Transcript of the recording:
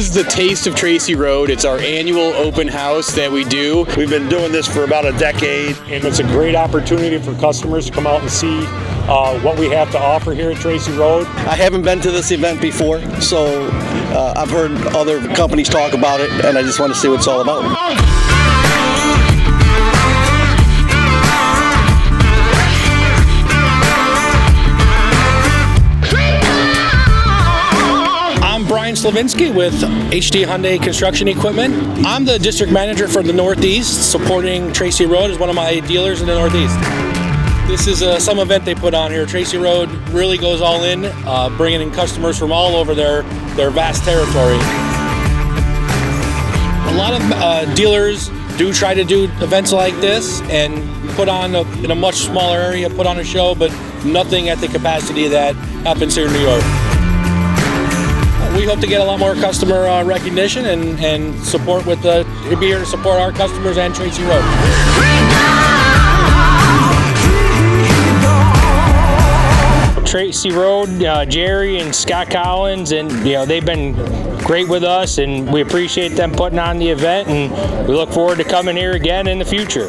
is the Taste of Tracey Road. It's our annual open house that we do. We've been doing this for about a decade, and it's a great opportunity for customers to come out and see what we have to offer here at Tracey Road. I haven't been to this event before, so I've heard other companies talk about it, and I just want to see what it's all about. Slavinsky with HD Hyundai Construction Equipment. I'm the district manager for the Northeast, supporting Tracey Road as one of my dealers in the Northeast. This is some event they put on here. Tracey Road really goes all in, bringing in customers from all over their vast territory. A lot of dealers do try to do events like this and put on in a much smaller area, put on a show, but nothing at the capacity that happens here in New York. We hope to get a lot more customer recognition and support with be here to support our customers and Tracey Road. Tracey Road, Jerry and Scott Collins, and they've been great with us, and we appreciate them putting on the event, and we look forward to coming here again in the future.